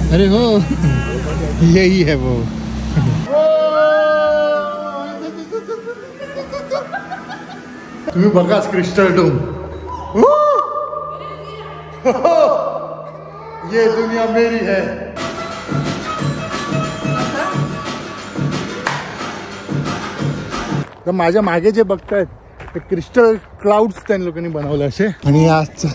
अरे हो, यही है वो। तुम्ही बघाच क्रिस्टल डोम। ये दुनिया मेरी है। तर माझ्या मागे जे बघतायत ते क्रिस्टल क्लाउड्स त्या लोकांनी बनवले असे। आणि आज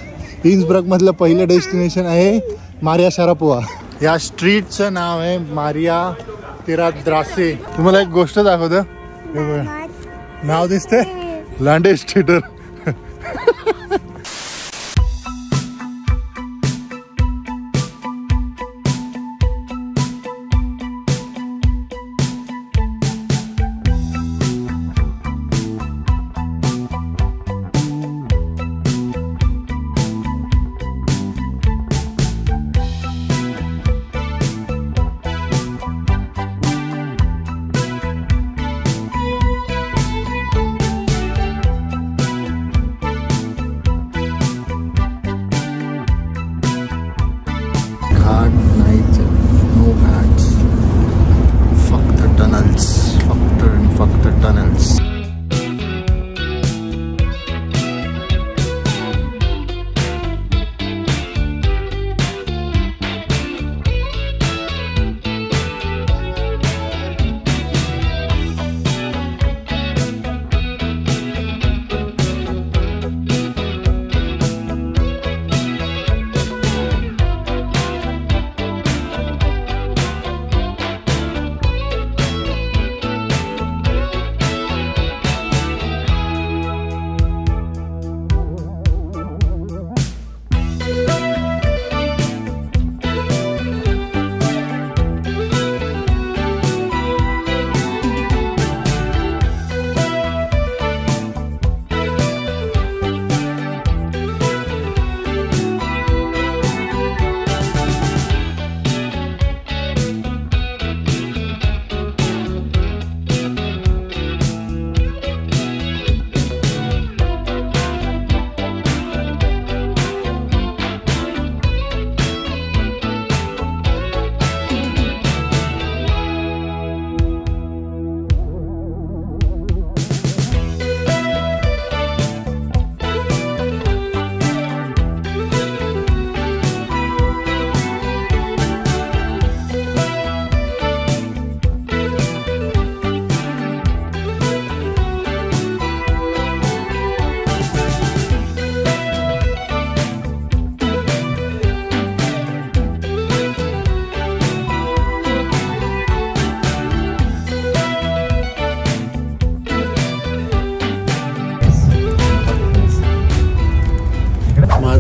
इन्सब्रग मधलं पहिलं डेस्टिनेशन आहे मारिया शारापोवा। या स्ट्रीटचं नाव आहे मारिया तेराद्रासे। तुम्हाला एक गोष्ट दाखवतो, नाव दिसते लांडेस थिएटर।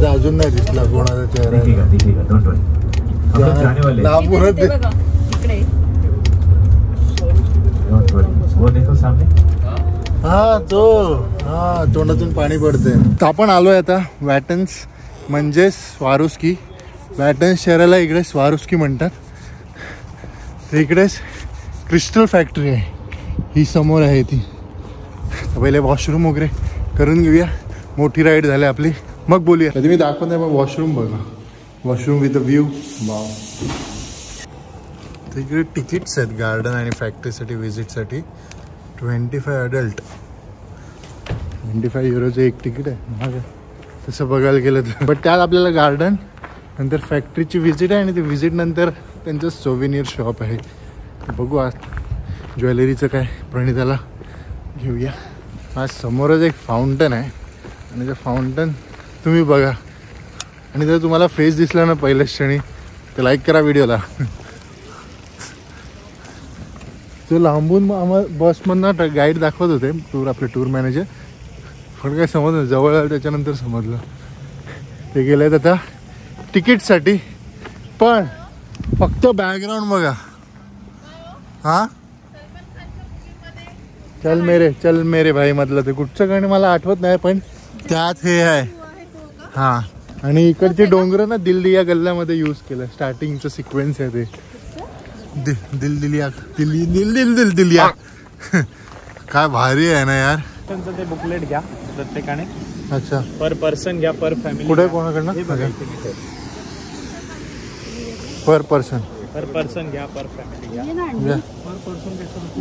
अजून नाही दिसला कोणाचा चेहरा। हा तो, हा तोंडातून पाणी पडते। आपण आलोय आता वॅटन्स म्हणजे स्वारुस्की। वॅटन्स शहराला इकडे स्वारुस्की म्हणतात। इकडेच क्रिस्टल फॅक्टरी आहे, ही समोर आहे ती। पहिले वॉशरूम वगैरे करून घेऊया, मोठी राईड झाली आपली, मग बोलूया। कधी मी दाखवत नाही, मग वॉशरूम बघा, washroom with a view. Wow, इकडे तिकीट्स आहेत गार्डन आणि फॅक्टरीसाठी व्हिजिटसाठी। 25 अडल्ट, 25 युरोचं एक तिकीट आहे, महाग आहे तसं बघायला गेलं तर। बट त्यात आपल्याला गार्डन नंतर फॅक्टरीची व्हिजिट आहे आणि ती व्हिजिट नंतर त्यांचं सोव्हिनियर शॉप आहे। बघू आज ज्वेलरीचं काय प्रणिताला घेऊया। आज समोरच एक फाउंटन आहे आणि ते फाउंटन तुम्ही बघा, आणि जर तुम्हाला फेस दिसला ना पहिल्याच क्षणी तर लाईक करा व्हिडिओला। जो लांबून आम्हाला बसमधनं गाईड दाखवत होते, आपले टूर मॅनेजर, पण काय समजलं, जवळ आलं त्याच्यानंतर समजलं ते गेले आहेत आता तिकीटसाठी। पण फक्त बॅकग्राऊंड बघा, हा चल मेरे भाई मधलं ते कुठचं गाणं मला आठवत नाही, पण त्यात हे आहे। हा, आणि इकडची डोंगर ना दिल्ली गल्ल्यामध्ये यूज केलं, स्टार्टिंगचं सिक्वेन्स आहे ते। दिल्ली काय भारी आहे ना यार। त्यांचं ते बुकलेट घ्या प्रत्येकाने। अच्छा, पर पर्सन घ्या, पर फॅमिली कुठे कोणाकडनं? पर पर्सन घ्या, पर फॅमिली घ्या. घ्या.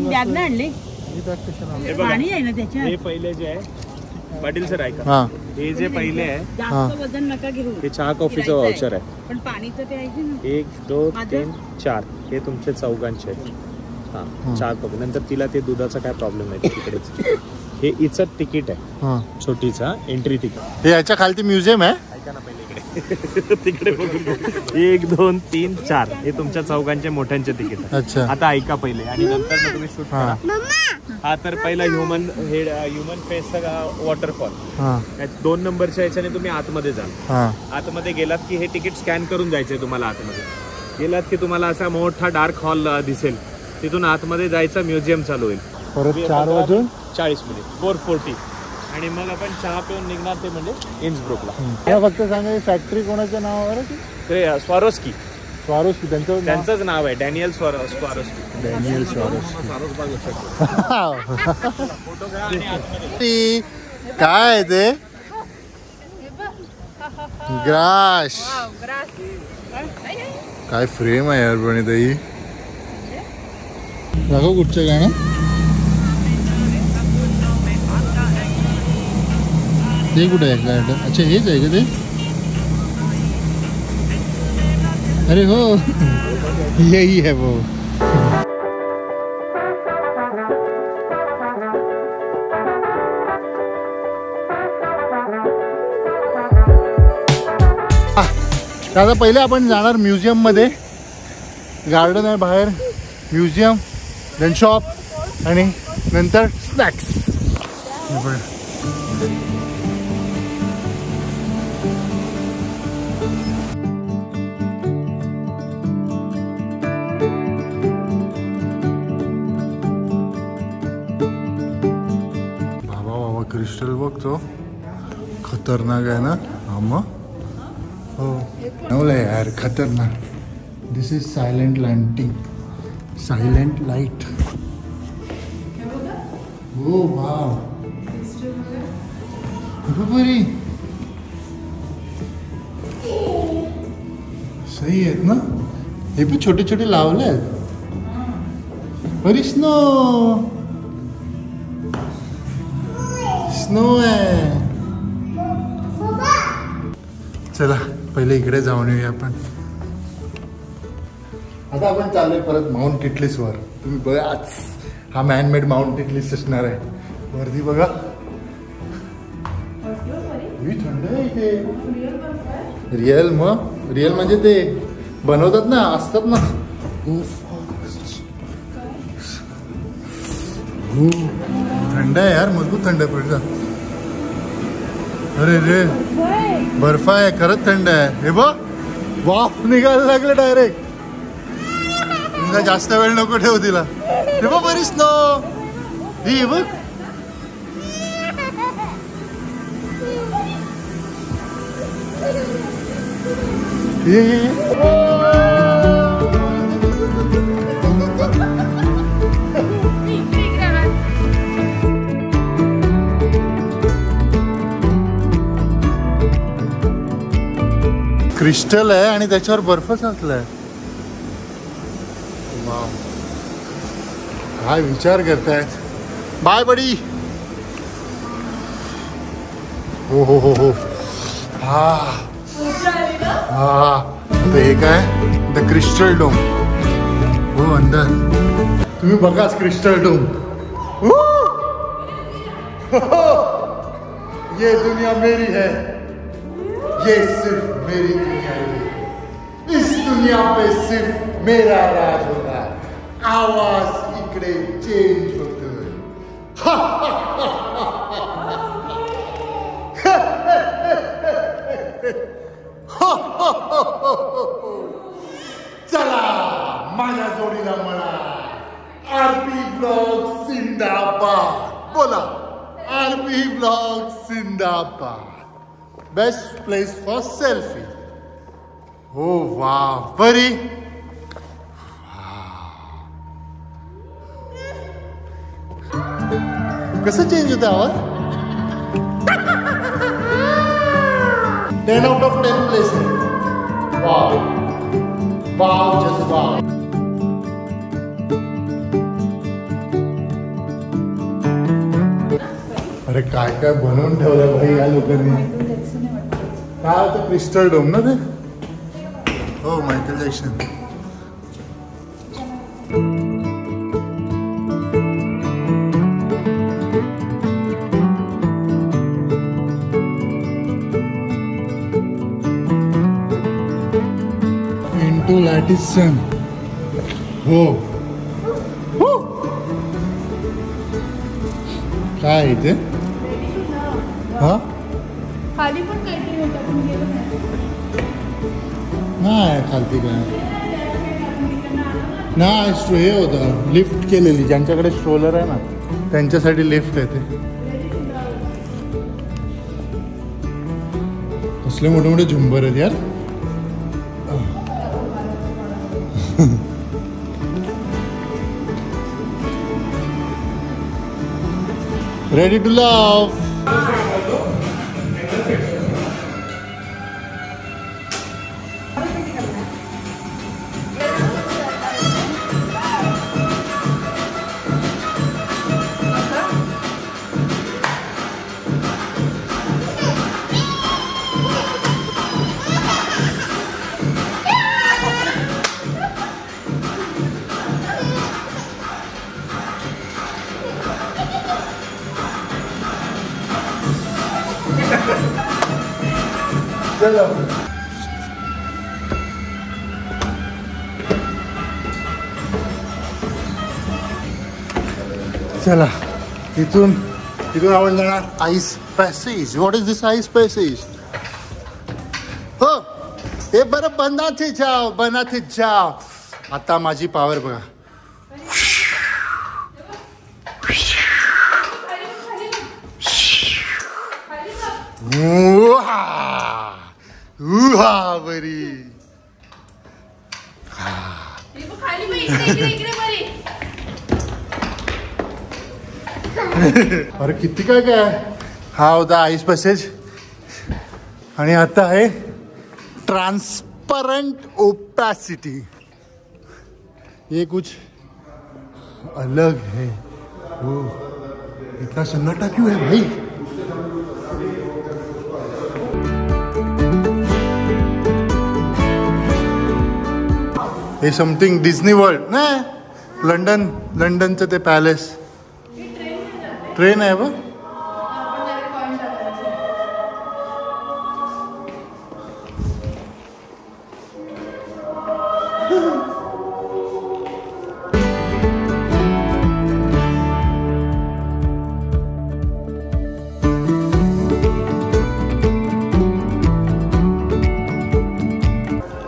बॅग नाही आणली हे बघा, पाणी आहे ना त्याच्यात हे पहिले जे आहे पाटील सर ऐका, हा हे जे पहिले आहे जास्त वजन नका घेऊ हे चहा कॉफीचं वाउचर आहे. पण पाणीचं ते आहे ना 1 2 माझं? 3 4 हे तुमचे चौघांचे आहेत. हा चहा कॉफी. नंतर तिला ते दुधाचा काय प्रॉब्लेम नाही तिकडेच. हे इचं तिकीट आहे, हा. छोटीचा एंट्री तिकीट. हे याच्या खालती म्युझियम आहे. ऐका ना पहिले इकडे तिकडे बघून 1 2 3 4 हे तुमच्या चौघांचे मोठ्यांचे तिकीट आहे. अच्छा. आता ऐका पहिले आणि नंतर मग तुम्ही शूट हा. करा. हा तर पहिला ह्युमन फेसचा वॉटरफॉल. हा 2 नंबरच्या याच्याने तुम्ही आतमध्ये जाल. हा आतमध्ये गेलात की हे तिकीट स्कॅन करून जायचंय तुम्हाला. आतमध्ये गेलात की तुम्हाला असा मोठा डार्क हॉल दिसेल. तिथून आतमध्ये जायचं, म्युझियम चालू होईल. परत 4 वाजून 40 मिनिट 4:40 आणि मग आपण चहा पिऊन निघणार ते म्हणजे इन्सब्रुकला. या फक्त सांगा फॅक्टरी कोणाच्या नावावर आहे? ते स्वारोस्की, स्वारोस्की त्यांचंच नाव आहे. डॅनियल स्वारोस्की. डॅनियल स्वारोस्की. फोटो घ्या आणि आतमध्ये. काय आहे ते? ग्रास. काय फ्रेम आहे यार पण ताई. दाखव कुठचं गाणं. ते कुठे आहे गार्डन? अच्छा हेच आहे का ते? अरे हो यही है वो. दादा पहिले आपण जाणार म्युझियम मध्ये. गार्डन आहे बाहेर, म्युझियम, देन शॉप आणि नंतर स्नॅक्स. बाबा क्रिस्टल बघतो, खतरनाक आहे ना. हा मग हो नवलंय यार, खतरनाक. दिस इज सायलेंट लँटिंग, सायलेंट लाईट. हो वाव बरी सही आहेत ना. हे पण छोटे छोटे लावले आहेत. बरी स्नो स्नो आहे. चला पहिले इकडे जाऊन येऊया आपण. आता आपण चाललोय परत माउंट टिटलिस वर. तुम्ही बघा आज हा मॅनमेड माउंट टिटलिस असणार आहे. वरती बघा थंड आहे इथे. रिअल मग रिअल म्हणजे ते बनवतात ना, असतात ना. थंड आहे यार, मजबूत थंड आहे. पडला अरे रे बर्फ आहे, खरंच थंड आहे. हे बघ वाफ निघायला लागलं डायरेक्ट. तुमचा जास्त वेळ नको ठेवू तिला. हे बघ बरी स्नो. ही बघ क्रिस्टल आहे आणि त्याच्यावर बर्फ साचलाय. काय विचार करतायत. Bye buddy. हो हो हो हो. हा हा हे काय द क्रिस्टल डोम. हो अंदर तुम्ही बघाच क्रिस्टल डोम. ये दुनिया मेरी है, ये सिर्फ मेरी दुनिया है. इस दुनिया पे सिर्फ मेरा राज होगा. आवाज इकडे चेंज होतोय. चला माझ्या जोडीला म्हणा आरपी ब्लॉग जिंदाबाद. बोला आरपी ब्लॉग जिंदाबाद. Best place for selfie. हो वाव बरी. कसं चेंज होतं आवाज. 10 out of 10 प्लेस आहे. Wow wow just wow. अरे काय काय बनवून ठेवलं भाई या लोकांनी. काय होतं क्रिस्टल डोम ना ते. हो मायकेल जॅक्सन. इंटू लॅटिसन. हो काय आहे ते. हा खाली पण काहीतरी होतं पण गेलो नाही खालती काय नाही. हे होतं लिफ्ट केलेली ज्यांच्याकडे स्ट्रोलर आहे ना त्यांच्यासाठी लिफ्ट आहे ते. कसले मोठे मोठे झुंबर आहेत यार. Ready to love. चलो चला इथून आपण जाणार ice passage. What is this ice passage. हो हे बरं बनाथे जाओ बनाथे जाओ. आता माझी पावर बघा. बरी अरे किती काय काय. हा होता आईस पॅसेज आणि आता आहे ट्रांसपरेंट ओपॅसिटी. ये कुछ अलग है. वो इतना सन्नाटा क्यों है भाई. हे समथिंग डिझनी वर्ल्ड नाही. लंडनचं ते पॅलेस. ट्रेन आहे बघ.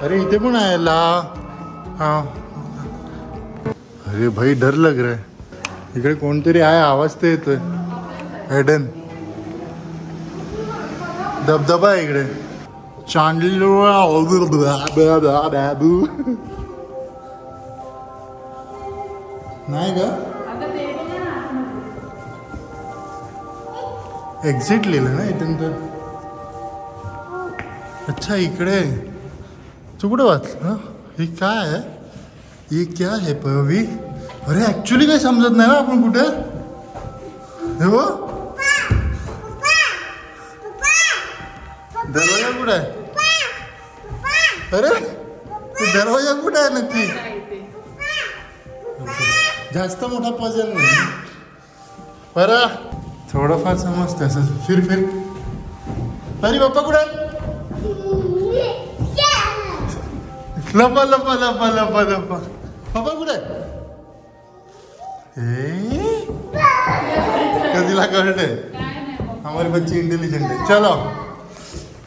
अरे इथे पण आहे ला. हाँ अरे भाई डर लग रहा है. इकडे कोणतरी आहे आवाज ते येतोय. हेडन धबधबा आहे इकडे. बाबू नाही का. एक्झिट लिहिलं ना इथून तर. अच्छा इकडे तू कुठे वाचलं. हे काय आहे. ये क्या है पवी. अरे ऍक्च्युली काही समजत नाही ना आपण कुठे. हे बघ दरवाजा कुठे आहे. अरे दरवाजा कुठे आहे नक्की. जास्त मोठा पजल नाही बरं. थोडंफार समजते असं. फिर अरे बाप्पा कुठे आहे. लपा लपा लपा लपा लपा. बाबा कुठे. कधीला कळते. हमारी बच्ची इंटेलिजेंट है. चलो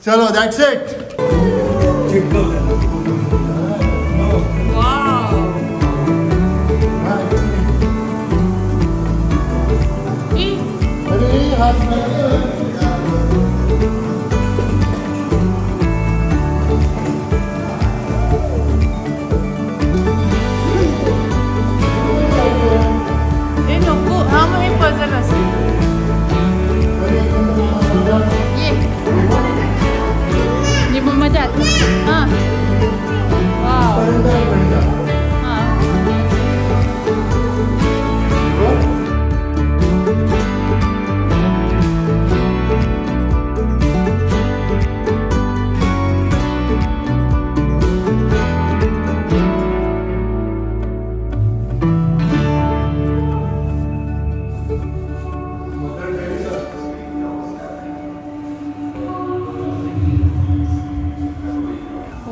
चलो दैट्स इट. अरे हाथ ये मम्मा जात. हां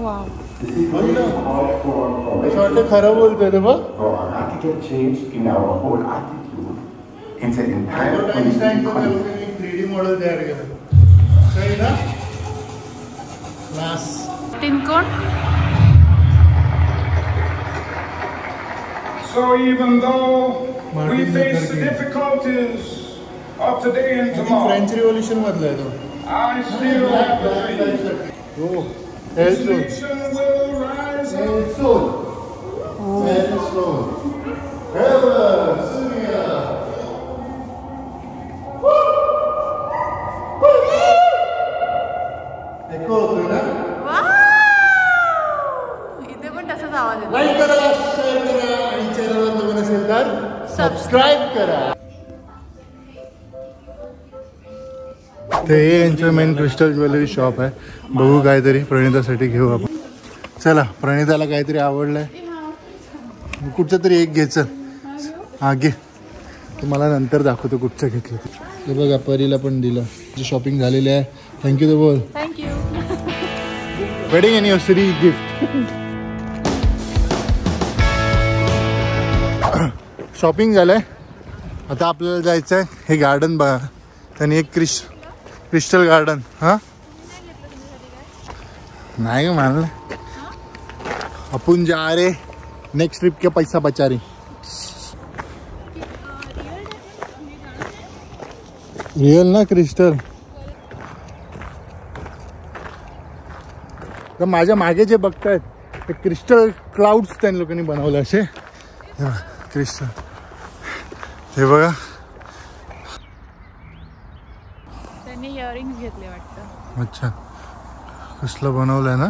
वाव. असं वाटतं खरं बोलतोय ते बघ. Our architect changed in our whole attitude. It's an entire आईन्स्टाईनचं 3D model तयार केलं. सही ना? Class. टिनकोण. So even though we face the difficulties of today and tomorrow, French revolution मधला आहे तो. I still have the faith. हो. हेल्सोन. Nation will rise up. हेल्सोन. हेल्सोन. हेल्सोन. Surya. एको होतोय ना? इथे पण तसाच आवाज येतो. लाईक करा, शेअर करा आणि चॅनलवर नवीन असेल तर सबस्क्राईब करा. ते यांचं मेन क्रिस्टल ज्वेलरी शॉप आहे. बघू काहीतरी प्रणितासाठी घेऊ आपण. चला, प्रणिताला काहीतरी आवडलंय. कुठचं तरी एक घे. चल हा घे. तुम्हाला नंतर दाखवतो कुठचं घेतलं ते. हे बघा, परीला पण दिलं. शॉपिंग झालेली आहे. थँक्यू तर बोल. Thank you. Wedding anniversary gift. Shopping झालंय. आता आपल्याला जायचं आहे. हे गार्डन बघा. त्यांनी एक क्रिस्टल गार्डन. हां नाही ग मला. आपण जा रे नेक्स्ट ट्रिप के पैसा बचा रे. रिअल ना क्रिस्टल. तर माझ्या मागे जे बघतायत ते क्रिस्टल क्लाउड्स त्यांनी लोकांनी बनवले असे. क्रिस्टल हे बघा. त्यांनी इयरिंग्स घेतले वाटतं. अच्छा, कसलं बनवलंय ना.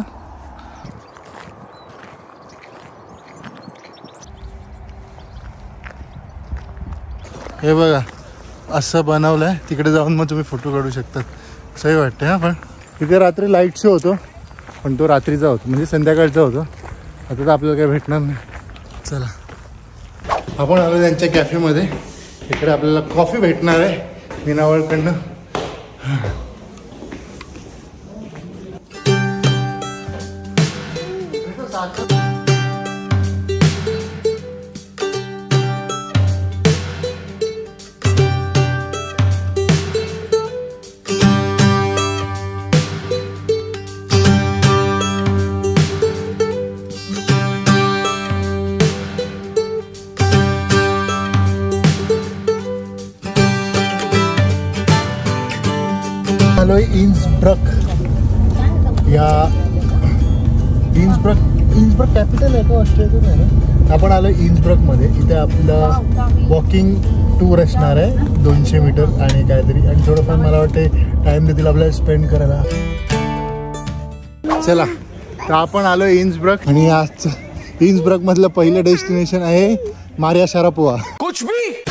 हे बघा असं बनवलंय. तिकडे जाऊन मग तुम्ही फोटो काढू शकतात. सही वाटतं. हा पण तिथे रात्री लाईट शो होतो, पण तो रात्रीचा होतो म्हणजे संध्याकाळचा होतो. आता तर आपल्याला काही भेटणार नाही. चला, आपण आलो त्यांच्या कॅफेमध्ये. इकडे आपल्याला कॉफी भेटणार आहे मीनावळकडनं. आलोय इन्सब्रक. या इन्सब्रक कॅपिटल आहे का ऑस्ट्रेलियाचं आहे ना. आपण आलोय इन्सब्रकमध्ये. इथे आपलं वॉकिंग टूर असणार आहे 200 मीटर आणि काहीतरी. आणि थोडंफार मला वाटते टाइम देतील आपल्याला स्पेंड करायला. चला, तर आपण आलोय इन्सब्रक. आणि आज इन्सब्रक मधलं पहिलं डेस्टिनेशन आहे मारिया शारापोवा. कुछ भी.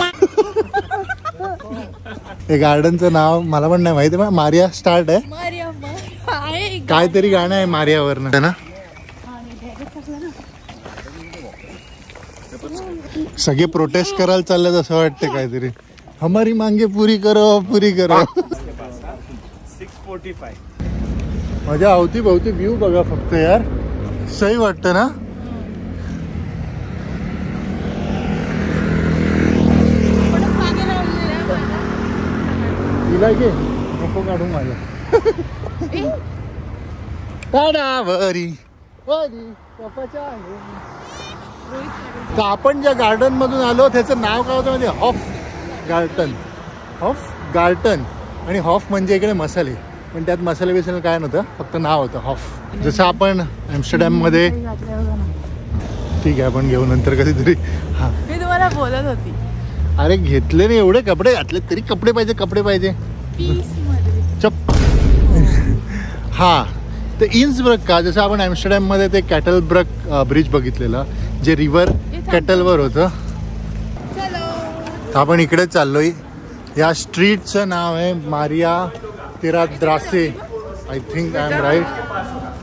हे गार्डनचं नाव मला पण नाही माहिती. मारिया स्टार्ट आहे. काहीतरी गाणं आहे मारियावरनं ना. सगळे प्रोटेस्ट करायला चाललेत असं वाटतं काहीतरी. हमारी मांगे पुरी करो, पुरी करो. 645. माझ्या अवतीभवती व्ह्यू बघा फक्त यार. सही वाटतं ना. तिला घे, नको काढू मला. तर आपण ज्या गार्डन मधून आलो त्याचं नाव काय होतं म्हणजे हॉफ गार्टन. हॉफ गार्टन. आणि हॉफ म्हणजे इकडे मसाले, पण त्यात मसाले बिसाले काय नव्हतं, फक्त नाव होतं हॉफ. जसं आपण ॲम्स्टरडॅम मध्ये. ठीक आहे, आपण घेऊ नंतर कधीतरी. हा, मी तुम्हाला बोलत होती. अरे घेतले नाही एवढे कपडे घातले तरी कपडे पाहिजे. चप. हा, तर इन्सब्रक का, जसं आपण ॲम्स्टरडॅम मध्ये ते कॅटलब्रक ब्रिज बघितलेलं जे रिव्हर कॅटलवर होतं. तर आपण इकडे चाललोय. या स्ट्रीटचं नाव आहे मारिया तेराद्रासे. I think I am right.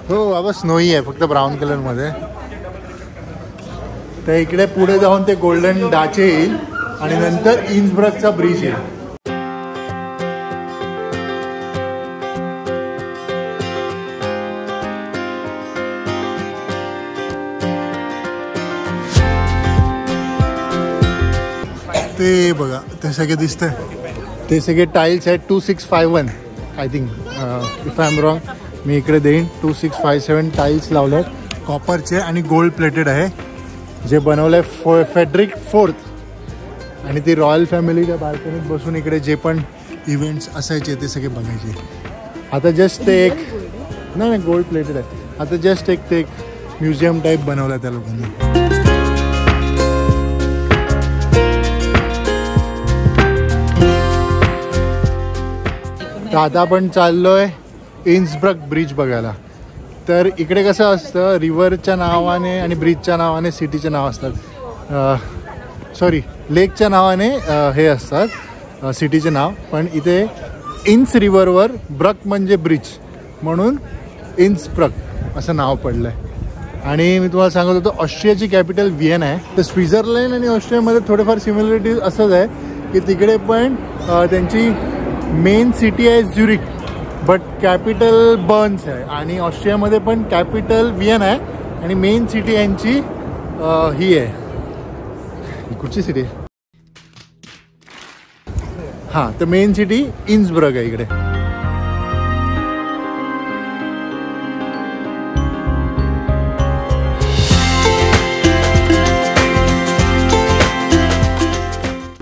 हो बाबा, स्नोई आहे फक्त ब्राऊन कलर मध्ये. तर इकडे पुढे जाऊन ते गोल्डन डाचे येईल आणि नंतर इन्सब्रकचा ब्रिज येईल. ते बघा ते सगळे दिसतंय, ते सगळे टाईल्स आहेत. 2651 I think, if I am wrong. मी इकडे देईन. 2657 टाईल्स लावले आहेत कॉपरचे आणि गोल्ड प्लेटेड आहे. जे बनवलंय फेडरिक फोर्थ. आणि ती रॉयल फॅमिली त्या बाल्कनीत बसून इकडे जे पण इव्हेंट्स असायचे ते सगळे बघायचे. आता जस्ट ते एक नाही गोल्ड प्लेटेड आहे. आता जस्ट एक ते एक म्युझियम टाईप बनवलं त्या लोकांनी. तर आता आपण चाललोय इन्सब्रग ब्रिज बघायला. तर इकडे कसं असतं, रिव्हरच्या नावाने आणि ब्रिजच्या नावाने सिटीचे नाव असतात. सॉरी, लेकच्या नावाने हे असतात सिटीचे नाव. पण इथे इन्स रिव्हरवर ब्रक म्हणजे ब्रिज म्हणून इन्सब्रग असं नाव पडलं आहे. आणि मी तुम्हाला सांगत होतो ऑस्ट्रियाची कॅपिटल व्हिएना आहे. तर स्वित्झर्लंड आणि ऑस्ट्रियामध्ये थोडेफार सिमिलरिटीज असंच आहे की तिकडे पण त्यांची मेन सिटी आहे झ्युरिक बट कॅपिटल बर्न्स आहे. आणि ऑस्ट्रियामध्ये पण कॅपिटल व्हिएना आहे आणि मेन सिटी यांची ही आहे. कुठची सिटी आहे? हां, तर मेन सिटी इन्सब्रग आहे इकडे.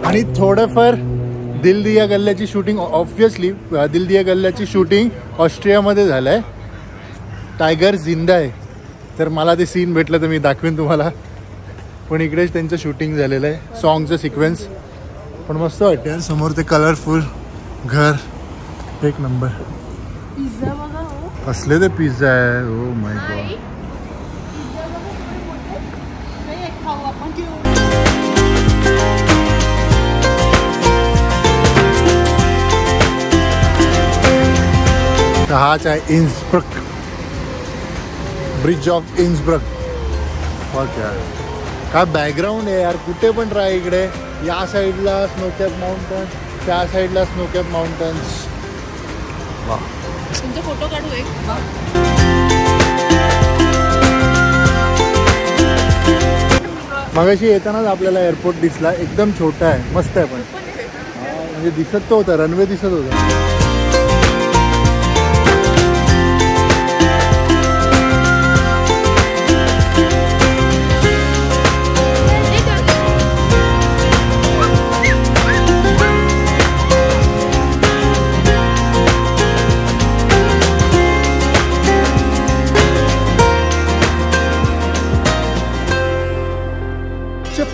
आणि थोडंफार दिल दिया गल्ल्याची शूटिंग, ऑब्व्हियसली दिल दिया गल्ल्याची शूटिंग ऑस्ट्रियामध्ये झालं आहे. टायगर जिंदा आहे. तर मला ते सीन भेटलं तर मी दाखवेन तुम्हाला. पण इकडेच त्यांचं शूटिंग झालेलं आहे, सॉंगचं सिक्वेन्स. पण मस्त वाटतं यार. समोर ते कलरफुल घर, एक नंबर. पिझ्झा बघा हो. असले ते पिझ्झा आहे. Oh my God. हाच आहे इन्सब्रग, ब्रिज ऑफ इन्सब्रग. ओके, काय बॅकग्राऊंड आहे यार. कुठे पण राहा इकडे. या साईडला स्नोकॅप माउंटन, त्या साईडला स्नोकॅप माउंटन्स. वा, तुमचे फोटो काढू एक. मगाशी येतानाच आपल्याला एअरपोर्ट दिसला. एकदम छोटा आहे, मस्त आहे. पण म्हणजे दिसत तो होता, रनवे दिसत होता.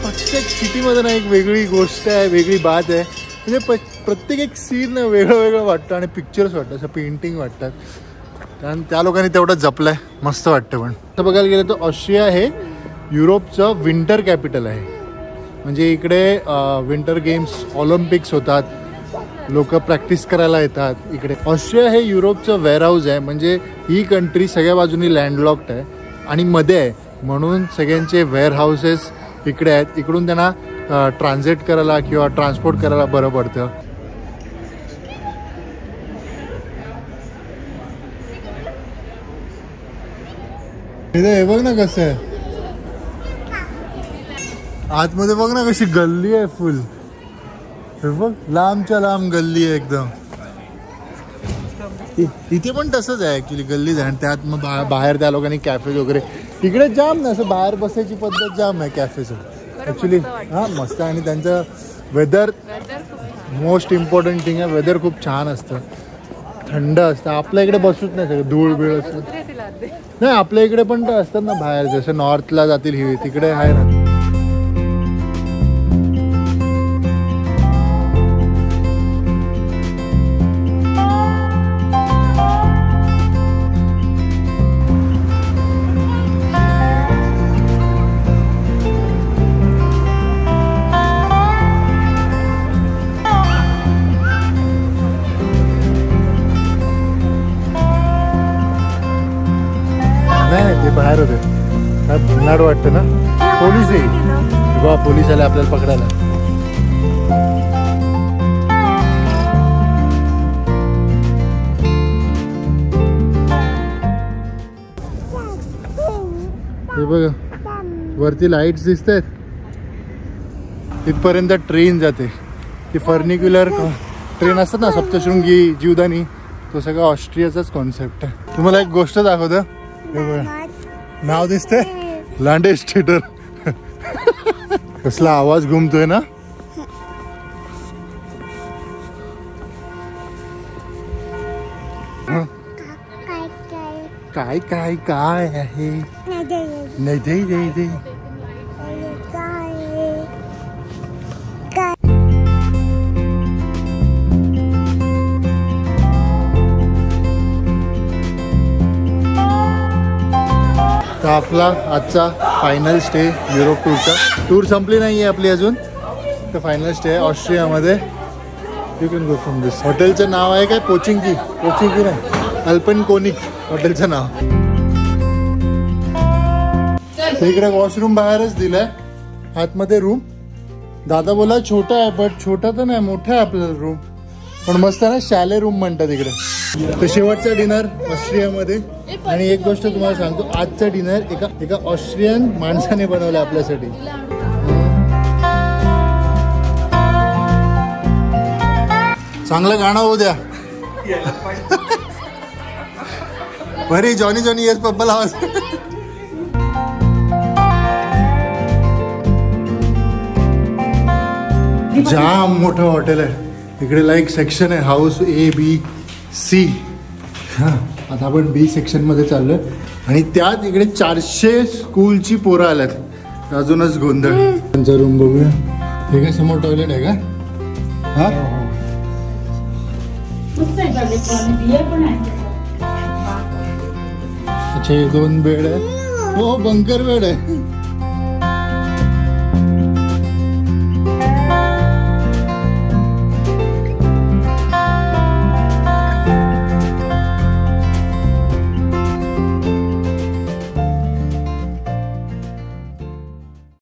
प्रत्येक सिटीमध्ये ना एक वेगळी गोष्ट आहे, वेगळी बात आहे. म्हणजे प्रत्येक एक सीन वेगळं वेगळं वाटतं आणि पिक्चर्स वाटतं, असं पेंटिंग वाटतात. कारण त्या लोकांनी तेवढं जपलं आहे. मस्त वाटतं. पण असं बघायला गेलं तर ऑस्ट्रिया हे युरोपचं विंटर कॅपिटल आहे. म्हणजे इकडे विंटर गेम्स, ऑलिम्पिक्स होतात, लोक प्रॅक्टिस करायला येतात इकडे. ऑस्ट्रिया हे युरोपचं वेअरहाऊस आहे. म्हणजे ही कंट्री सगळ्या बाजूनी लँडलॉक्ड आहे आणि मध्ये आहे, म्हणून सगळ्यांचे वेअरहाऊसेस इकडे आहेत. इकडून त्यांना ट्रान्झिट करायला किंवा ट्रान्सपोर्ट करायला बरं पडतं. हे बघ ना कसं आहे आतमध्ये. बघ ना कशी गल्ली आहे फुल. हे बघ, लांबच्या लांब गल्ली आहे एकदम. इथे पण तसंच आहे ॲक्च्युली, गल्लीच आहे. आणि त्यात मग बाहेर त्या लोकांनी कॅफेज वगैरे. इकडे जाम ना असं बाहेर बसायची पद्धत जाम आहे कॅफेचं ॲक्च्युली. हां, मस्त. आणि त्यांचं वेदर मोस्ट इम्पॉर्टंट थिंग आहे. वेदर खूप छान असतं, थंड असतं. आपल्या इकडे बसूच नाही, सगळं धूळ बिळ असतं. नाही, आपल्या इकडे पण तर असतात ना बाहेर, जसं नॉर्थला जातील ही, तिकडे आहे ना. ते बाहेर होते. काय भन्नाट वाटतं ना. पोलीस येईल बा, पोलीस आले आपल्याला पकडायला. हे बघा, वरती लाईट्स दिसत आहेत. इथपर्यंत ट्रेन जाते. ती फर्निक्युलर ट्रेन असतात ना, सप्तशृंगी, जीवदानी, तो सगळा ऑस्ट्रियाचाच कॉन्सेप्ट आहे. तुम्हाला एक गोष्ट दाखवतं. हे बघा, नाव दिसतंय लांडेस थिएटर. कसला आवाज घुमतोय ना. काय काय काय आहे. नाही दे दे दे. तर आपला आजचा फायनल स्टे युरोप टूरचा. टूर संपली नाही आहे आपली अजून, तर फायनल स्टे आहे ऑस्ट्रियामध्ये. यू कॅन गो फ्रॉम दिस. हॉटेलचं नाव आहे काय, पोचिंकी नाही, अल्पेनकोनिक हॉटेलचं नाव. इकडे वॉशरूम बाहेरच दिलाय, आतमध्ये रूम. दादा बोला छोटा आहे, बट छोटा तर नाही, मोठा आहे आपला रूम, पण मस्त ना, शाले रूम म्हणतात इकडे. तर शेवटचा डिनर ऑस्ट्रियामध्ये. आणि एक गोष्ट तुम्हाला सांगतो, आजचा डिनर एका ऑस्ट्रियन माणसाने बनवला आपल्यासाठी. चांगलं गाणं होऊ द्या. बरी जॉनी जॉनी येस पप्पाला आवाज. जाम मोठं हॉटेल आहे इकडे. लाईक सेक्शन आहे, हाऊस A, B, C. हां, आता आपण B सेक्शन मध्ये चाललोय. आणि त्यात इकडे 400 स्कूलची पोरं आल्यात. अजूनच गोंधळ. त्यांचा रूम बघूया. हे काय समोर टॉयलेट आहे का? हा, अच्छा, 2 बेड आहे. हो, बंकर बेड आहे.